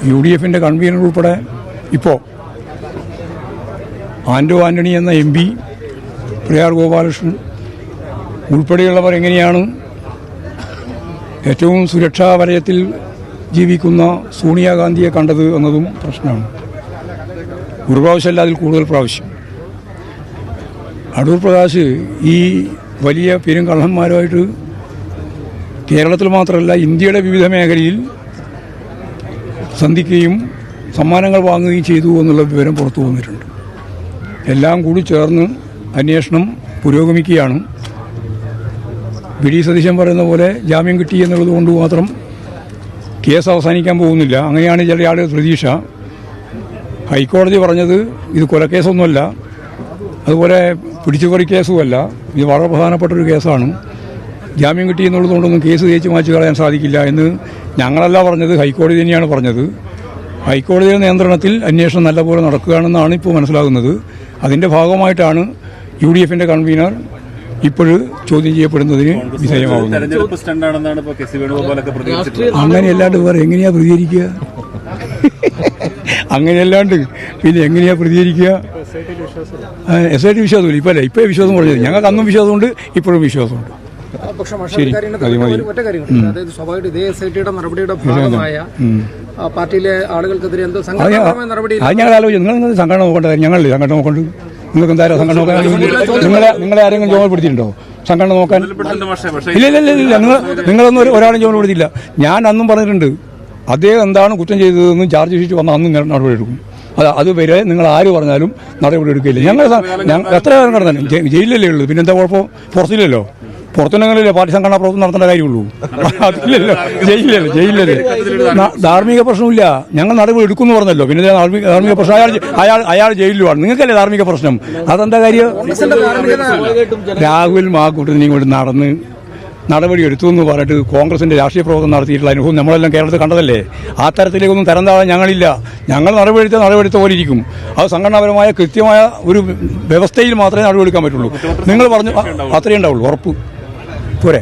UDFിൻ്റെ convener ഉൾപ്പെടെ ഇപ്പോൾ ആൻ്റണി എന്ന MP, പ്രയാർ ഗോപാലകൃഷ്ണൻ ഉൾപ്പെടെയുള്ളവർ എങ്ങനെയാണ് ഏറ്റവും സുരക്ഷാ വലയത്തിൽ ജീവിക്കുന്ന സോണിയാഗാന്ധിയെ കണ്ടത് എന്നതും പ്രശ്നമാണ്. ഒരു പ്രാവശ്യമല്ല, അതിൽ കൂടുതൽ പ്രാവശ്യം. അടൂർ പ്രകാശ് ഈ വലിയ പെരുങ്കള്ളന്മാരുമായിട്ട് കേരളത്തിൽ മാത്രമല്ല ഇന്ത്യയുടെ വിവിധ മേഖലയിൽ സന്ധിക്കുകയും സമ്മാനങ്ങൾ വാങ്ങുകയും ചെയ്തു എന്നുള്ള വിവരം പുറത്തു വന്നിട്ടുണ്ട്. എല്ലാം കൂടി ചേർന്ന് അന്വേഷണം പുരോഗമിക്കുകയാണ്. വി.ഡി. സതീശൻ പറയുന്ന പോലെ ജാമ്യം കിട്ടി എന്നുള്ളത് കൊണ്ട് മാത്രം കേസ് അവസാനിക്കാൻ പോകുന്നില്ല. അങ്ങനെയാണ് ചില ആളുകൾ പ്രതീക്ഷ. ഹൈക്കോടതി പറഞ്ഞത് ഇത് കൊലക്കേസൊന്നുമല്ല, അതുപോലെ പിടിച്ചുപറി കേസുമല്ല, ഇത് വളരെ പ്രധാനപ്പെട്ടൊരു കേസാണ്. ജാമ്യം കിട്ടി എന്നുള്ളത് കൊണ്ടൊന്നും കേസ് തേച്ച് മാച്ച് കളയാൻ സാധിക്കില്ല എന്ന് ഞങ്ങളല്ല പറഞ്ഞത്, ഹൈക്കോടതി തന്നെയാണ് പറഞ്ഞത്. ഹൈക്കോടതിയുടെ നിയന്ത്രണത്തിൽ അന്വേഷണം നല്ലപോലെ നടക്കുകയാണെന്നാണ് ഇപ്പോൾ മനസ്സിലാകുന്നത്. അതിൻ്റെ ഭാഗമായിട്ടാണ് UDFിൻ്റെ കൺവീനർ ഇപ്പോഴും ചോദ്യം ചെയ്യപ്പെടുന്നതിന് വിധേയമാകുന്നത്. അങ്ങനെയല്ലാണ്ട് വേറെ എങ്ങനെയാ പ്രതികരിക്കുക? അങ്ങനെയല്ലാണ്ട് പിന്നെ എങ്ങനെയാ പ്രതികരിക്കുക? SIT വിശ്വാസമില്ല. ഇപ്പല്ലേ ഇപ്പോഴേ വിശ്വാസം പറഞ്ഞത്. ഞങ്ങൾക്ക് അന്നും വിശ്വാസമുണ്ട്, ഇപ്പോഴും വിശ്വാസമുണ്ട്. ശരി, അത് മതി. സ്വാഭാവികമായിട്ട് ഇതേ SITയുടെ നടപടിയുടെ ഭാഗമായ പാർട്ടിയിലെ ആളുകൾക്കെതിരെ എന്തോ സംഘടനാപരമായ നടപടി അത് ഞങ്ങൾ ആലോചിച്ചു. നിങ്ങൾ സംഘടന നോക്കേണ്ട കാര്യം ഞങ്ങളല്ലേ സംഘടന നോക്കണ്ട്. നിങ്ങൾക്ക് എന്തായാലും സംഘടന നോക്കാൻ നിങ്ങളെ ആരെങ്കിലും ചുമതലപ്പെടുത്തിയിട്ടുണ്ടോ സംഘടന നോക്കാൻ? ഇല്ല. നിങ്ങളൊന്നും ഒരാളും ചുമതലപ്പെടുത്തിയില്ല. ഞാൻ അന്നും പറഞ്ഞിട്ടുണ്ട്, അദ്ദേഹം എന്താണ് കുറ്റം ചെയ്തതെന്ന് ചാർജ് ഷീറ്റ് വന്ന അന്നും നടപടി എടുക്കും. അതുവരെ നിങ്ങൾ ആര് പറഞ്ഞാലും നടപടി എടുക്കില്ല. ഞങ്ങൾ എത്ര കാലം കിടന്നാലും ജയിലിലല്ലേ ഉള്ളൂ, പിന്നെന്താ കുഴപ്പം? പുറത്തില്ലല്ലോ. പുറത്തുനിന്നല്ലേ പാർട്ടി സംഘടനാ പ്രവർത്തനം നടത്തേണ്ട കാര്യമുള്ളൂ. അതില്ലല്ലോ, ജയിലിലല്ലേ. ധാർമ്മിക പ്രശ്നമില്ല, ഞങ്ങൾ നടപടി എടുക്കുമെന്ന് പറഞ്ഞല്ലോ. പിന്നെ ധാർമ്മിക പ്രശ്നം അയാൾ ജയിലിലുമാണ്. നിങ്ങൾക്കല്ലേ ധാർമ്മിക പ്രശ്നം? അതെന്താ കാര്യം? രാഹുൽ മാക്കൂട്ടനെയും കൊണ്ട് നടപടി എടുത്തു എന്ന് പറഞ്ഞിട്ട് കോൺഗ്രസിന്റെ രാഷ്ട്രീയ പ്രവർത്തനം നടത്തിയിട്ടുള്ള അനുഭവം നമ്മളെല്ലാം കേരളത്തിൽ കണ്ടതല്ലേ. ആ തരത്തിലേക്കൊന്നും തരം താഴാൻ ഞങ്ങളില്ല. ഞങ്ങൾ നടപടിയെടുത്ത പോലെ ഇരിക്കും. അത് സംഘടനാപരമായ കൃത്യമായ ഒരു വ്യവസ്ഥയിൽ മാത്രമേ നടപടിയെടുക്കാൻ പറ്റുള്ളൂ. നിങ്ങൾ പറഞ്ഞു അത്രയേ ഉണ്ടാവുള്ളൂ, ഉറപ്പ്.